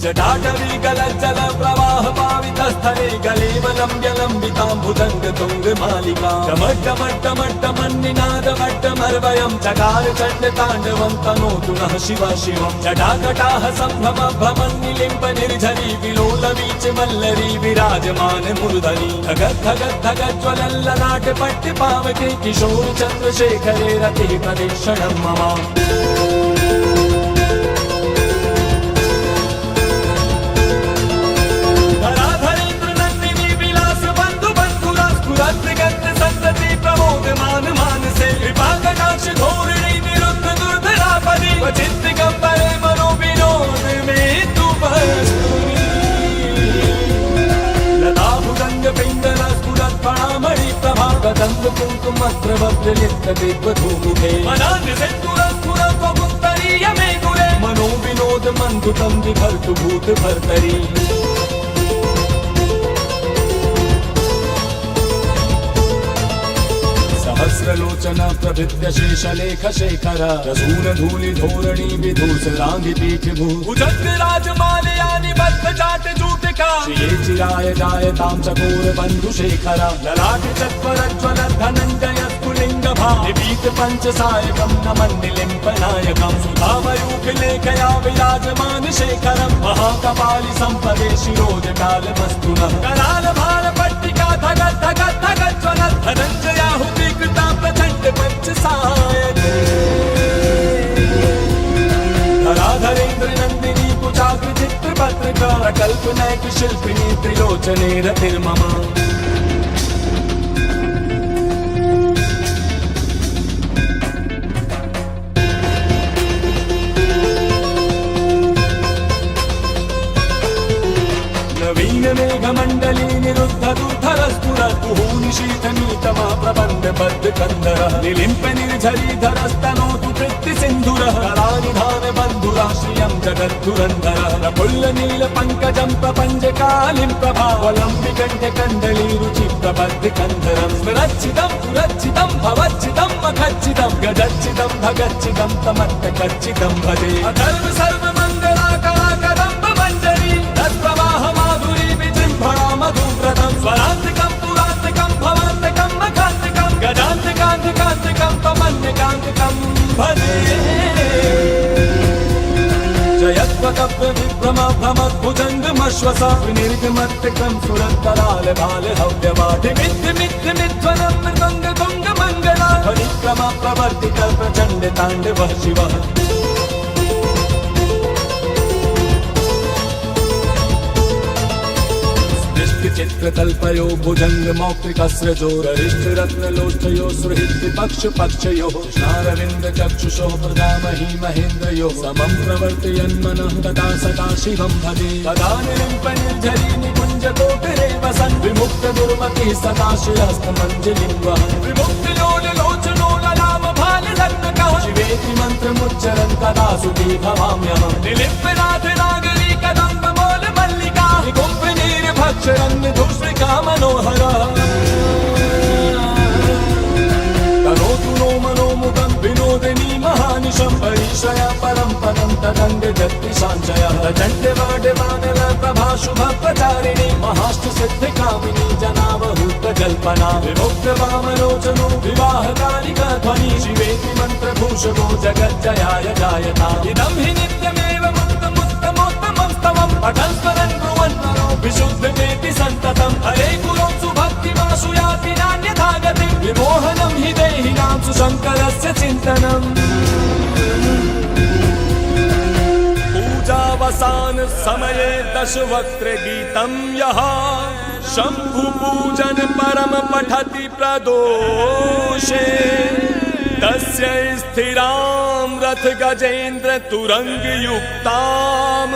जटाटवी गलज्जल प्रवाह पावितस्थले गलेवलम्ब्य लम्बिताम्बुजङ्ग तुङ्गमालिका डमड्डमड्डमड्डमन्निनादमड्डमर्वयं चकार चण्डताण्डवं तनोतु नः शिव शिवं जटाकटाः सम्भ्रम भ्रमन्निलिम्ब निर्झरी विलोलवीच मल्लरी विराजमान मूर्धनि धगत् धगत् धगत् ज्वलल्ललाट पट्टि पावके किशोर चन्द्रशेखरे रतिः प्रदक्षिणं मम संतति प्रमोदमान मानसे विपाकटाक्ष धोरणी निरुद्ध दुर्धरापदि वचित गंभरे मनो विनोद में तू वस्तुनि लता भुजंग पिंगल स्फुरत् फणामणि प्रभा कदम्ब कुंकुम वस्त्रवज्रलिप्त दिग्वधूमुखे अनाद्य सिंदूर स्फुरत् वपुत्तरीय मे गुरे मनो विनोद मंदुकं विभर्तु भूत भर्तरि सहस्रलोचन प्रभृत्य शेषलेख शेखर रसून धूलि धोरणी विधूसरांगि पीठ भुजंग राजमालयानि बद्ध चाट जूटिका श्रिये चिराय जायतां चकोर बंधु शेखर ललाट चत्वरज्वल धनञ्जय स्फुलिंग भावित पंचसायकं नमन्निलिम्पनायकं सुधामयूख लेखया विराजमान शेखरं महाकपालि संपदे शिरोजटाल वस्तुनः कराल भार पट्टिका धगत् धगत् धगत् ज्वलत् धनञ्जयाहुति प्रचंड पंचसायके धराधरेन्द्र नंदिनी कुचाग्र चित्र पत्रिका कल्पनैक शिल्पिनी त्रिलोचने रतिर्मम नवीन मेघमण्डली निरुद्ध दुर्धरस्फुरद्भूनि शीतनीतमा प्रबन्ध बद्ध कन्धरः निलिम्प निर्झरी धरस्तनोतु कृत्ति सिन्धुरः करानिधान बन्धुराश्रियं जगद्धुरन्धरः प्रफुल्ल नील पङ्कजं प्रपञ्चकालिं प्रभावलम्बि कण्ठ कण्डली रुचि प्रबद्ध कन्धरं स्मरच्चितं पुरच्चितं भवच्चितं मखच्चितं गजच्चितं भगच्चितं तमट्टकच्चितं भजे अथर्व सर्वमङ्गलाकरा कदम्ब मञ्जरी तत्प्रवाह माधुरी विजृम्भणा मधुव्रतं स्वरान्तिकं पुरान्तिकं भवान्तिकं मखान्तिकं गजान्तिकान्तिकान्तिकं तमन्यकान्तिकं भजे जयत्वकप्र विभ्रम भ्रमद्भुजङ्गमश्वसा विनिर्गमत्तिकं सुरत्कराल बाल हव्यवाढि मिथ्य मिथ्य मिथ्वनं मृदङ्ग तुङ्ग मङ्गला परिक्रम प्रवर्तित प्रचण्ड ताण्डवः शिवः चित्रकल्पयो भुजंग मौक्तिकस्रजो गरिष्ठ रत्नलोष्ठयो सुहृद पक्ष पक्षयो कृष्णारविन्द चक्षुषो प्रजामहि महेन्द्रयो समं प्रवर्तयन् मनः तदा सदा शिवं भजे तदा निलिम्प निर्झरी निकुञ्ज कोटरे वसन् विमुक्त दुर्मतिः सदा श्रीहस्तमञ्जलिं वहन् विमुक्त लोललोचनो ललाम भाललग्नकः शिवेति मन्त्रमुच्चरन् तदा सुखी भवाम्यहम् निलिम्प नाथ नागरी कदम्ब मोल मल्लिका निकुम्भ भक्षरन् धूष्णिका मनोहरा तनोतु नो मनोमुखं विनोदिनी महानिशं परीक्षया परं पदं तदङ्ग जगतिशाञ्चयः चण्डवाडवानल प्रभा शुभ प्रचारिणी महाष्ट सिद्धिकामिनी जनावहूत जल्पना विमुक्त वामलोचनो विवाहकारिका ध्वनि शिवेति मन्त्रभूषणो जगज्जयाय जायता इदं हि नित्यमेव मुक्तमुत्तमोत्तमं स्तवं पठन् स्मरन् ब्रुवन् विशुद्धमेति सन्ततं हरे गुरो सुभक्तिमाशु याति नान्यथा गतिं विमोहनं हि देहिनां सुशङ्करस्य चिन्तनम् पूजावसान समये दशवक्त्र गीतं यः शम्भुपूजन परम पठति प्रदोषे तस्य स्थिरां रथ गजेन्द्र तुरंग युक्तां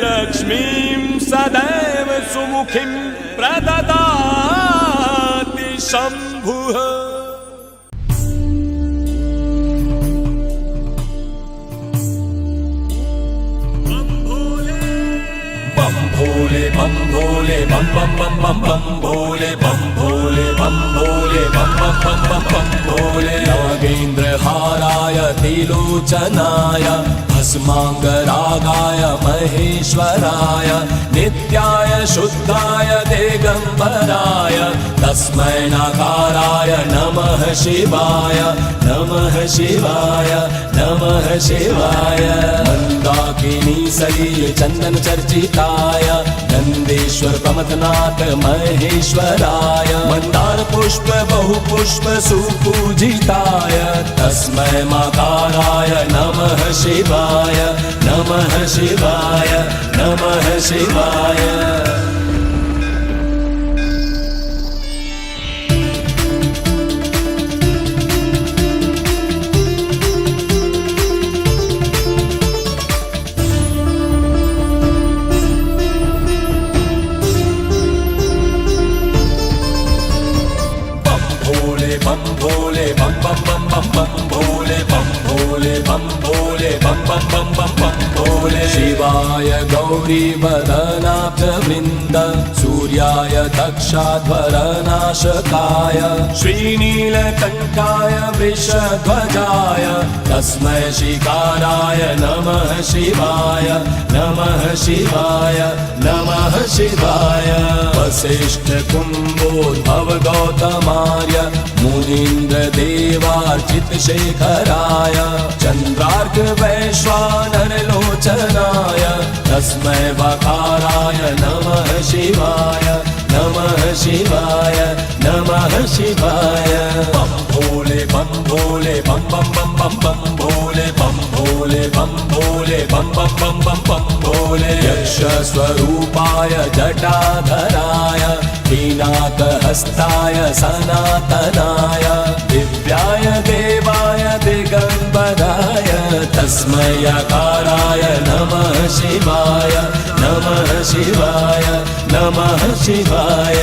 लक्ष्मीं सदैव सुमुखीं प्रददाति शम्भुः बम भोले बम भोले बम बम बम बम बम भोले बम भोले बम भोले बम बम बम बम बम भोले नागेन्द्रहाराय त्रिलोचनाय भस्मांगरागाय महेश्वराय नित्याय शुद्धाय दिगंबराय तस्मै नकाराय नमः शिवाय नमः शिवाय नमः शिवाय मंदाकिनी सलिल चंदन चर्चिताय नंदेश्वर प्रमथनाथ महेश्वराय मंदार पुष्प बहु पुष्प सुपूजिताय तस्मै मकाराय नमः शिवाय नमः शिवाय नमः शिवाय बम भोले बम बम बम बम बम भोले बम भोले बम भोले बम बम बम बम बम भोले शिवाय गौरी वदनाब्ज वृंद सूर्याय दक्षाध्वरनाशकाय श्रीनीलकंठाय वृषध्वजाय तस्मै शिकाराय नमः शिवाय नमः शिवाय नमः शिवाय वसिष्ठ कुंभोद्भव गौतमार्य मुनीन्द्र देवार्चित शेखराय चंद्रार्क वैश्वानर लोचनाय तस्मै वकाराय नमः शिवाय नमः शिवाय नमः शिवाय बम भोले बम बम बम बम बम भोले बम भोले बम बम बम बम बम भोले यक्ष स्वरूपाय जटाधराय पिनाकहस्ताय सनातनाय दिव्याय देवाय दिगंबराय तस्मै यकाराय नमः शिवाय नमः शिवाय नमः शिवाय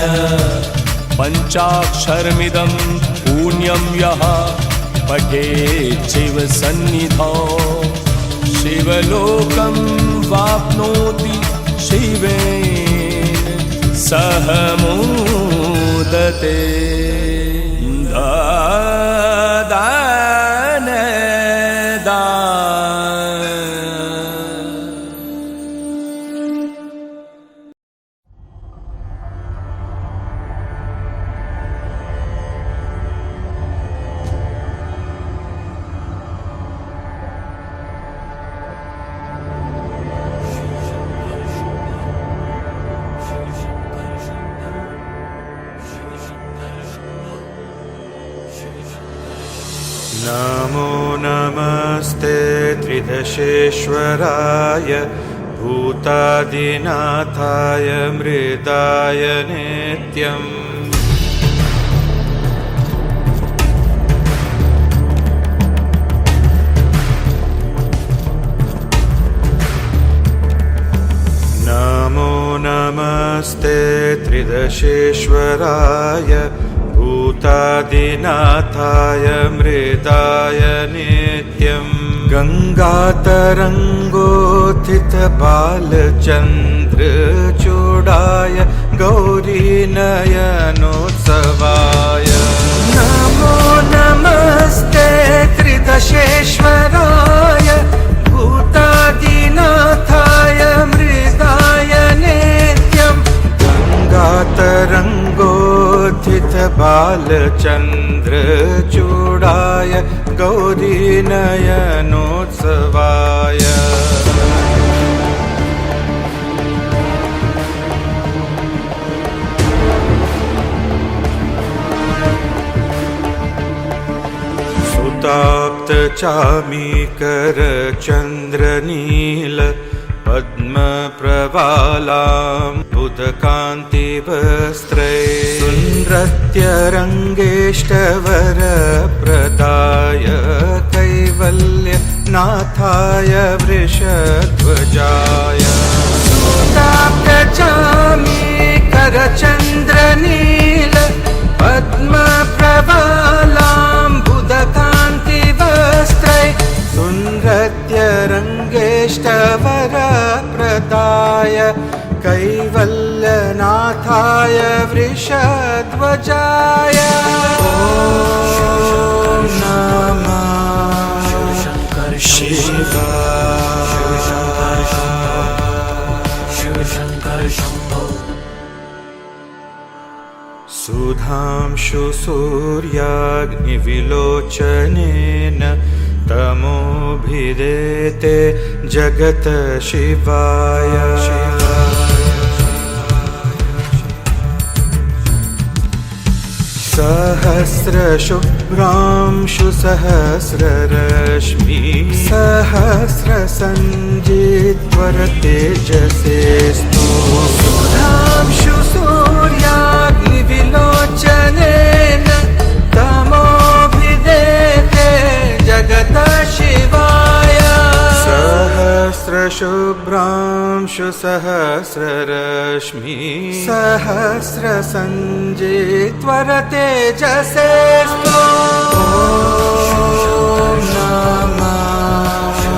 पंचाक्षरमिदं पुण्यं यः पठेत् शिवसन्निधौ शिवलोकं वाप्नोति शिवेन सह मोदते दान नमो नमस्ते त्रिदशेश्वराय भूतादिनाथाय मृदाय नित्यम् नमो नमस्ते त्रिदशेश्वराय भूतादिनाथाय मृदाय नित्यम् गंगातरंगोत्थित बालचंद्र चूडाय गौरीनयनोत्सवाय नमो नमस्ते त्रिदशेश्वराय भूतादिनाथाय मृदाय नित्यम् गंगातरंगोत्थित बालचंद्र चूडाय गौरीनयनोत्सवाय सुताप्त चामीकर चंद्रनील पद्म प्रवालां बुधकांति वस्त्रै सुनृत्यरंगेष्टवर प्रदाय कैवल्य नाथाय वृषध्वजाय सुताप्त चामीकर चंद्रनील पद्म प्रवालां बुधकांति वस्त्रै सुनृत्यरंगेष्टवर प्रदाय कैवल्यनाथाय वृषध्वजाय ध्वजाय ॐ नमः शिवाय सुधांशु सूर्याग्निविलोचनेन तमोभिदेते जगत शिवाय सहस्रशुभ्रांशु सहस्ररश्मि सहस्रसञ्जित्वरतेजसे सुधांशु सूर्याग्निविलोचनेन तमोभिदेते जगत शिवाय सहस्रशुभ्रांशु सहस्ररश्मि सहस्रसञ्जित्वरतेजसे ॐ नमः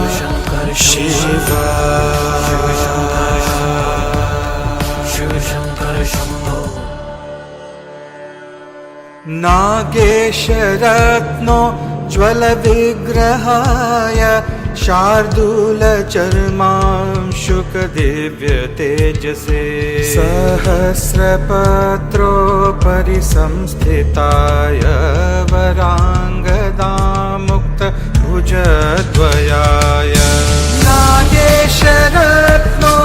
शिवाय नागेशरत्नो ज्वलविग्रहाय शार्दूलचर्मांशुकदिव्यतेजसे सहस्रपत्रोपरि संस्थिताय वराङ्गदामुक्तभुजद्वयाय नागेशरत्नो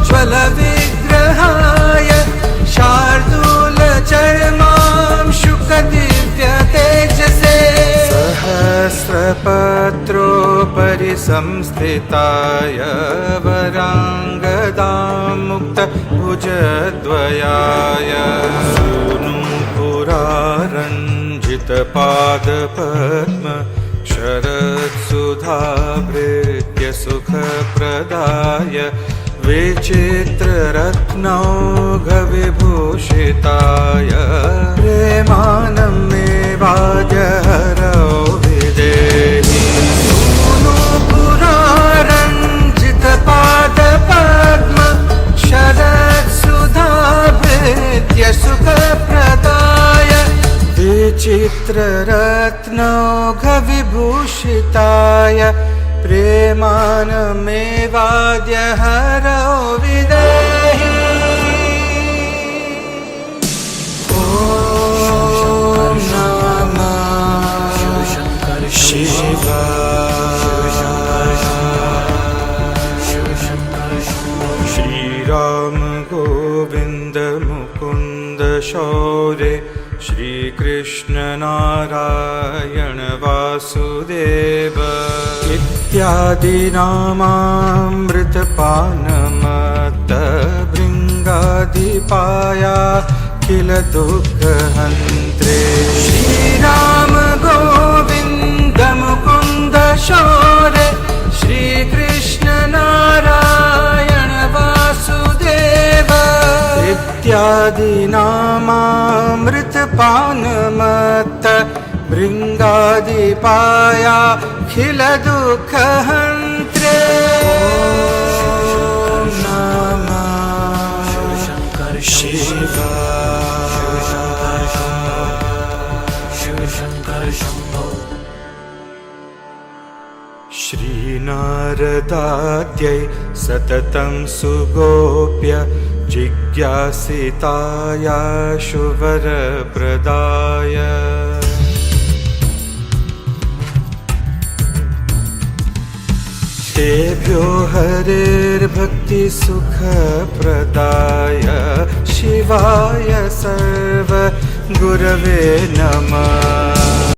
ज्वलविग्रहाय शार्दूलचर्मांशुकदिव्यतेजसे सहस्रपत्रोपरि संस्थिताय वराङ्गदामुक्तभुजद्वयाय सूनुपुरारञ्जितपादपद्म शरत्सुधाभृत्य सुखप्रदाय विचित्ररत्नौघविभूषिताय प्रेमानमेवाजहरौ विदेहि सूनुपुरारञ्जितपादपद्म शरत्सुधाभृत्य सुखप्रदाय विचित्ररत्नौघविभूषिताय प्रेमानमेवाद्यहरौ विदेहि ॐ नमः शिवाय श्रीराम गोविन्द मुकुन्द शौर्य श्रीकृष्ण नारायण वासुदेव इत्यादिनामामृतपानमत्तभृङ्गादिपाया किल दुःखहन्त्रे श्रीराम गोविन्द मुकुन्द शौर्य श्रीकृष्ण नारायण वासुदेव इत्यादिनामामृतपानमत्त भृङ्गादिपाया खिल दुःखहन्त्रे ॐ नमः शिवाय श्रीनारदाद्यै सततं सुगोप्य जिज्ञासितायाशु वरप्रदाय तेभ्यो हरेर्भक्तिसुखप्रदाय शिवाय सर्व गुरवे नमः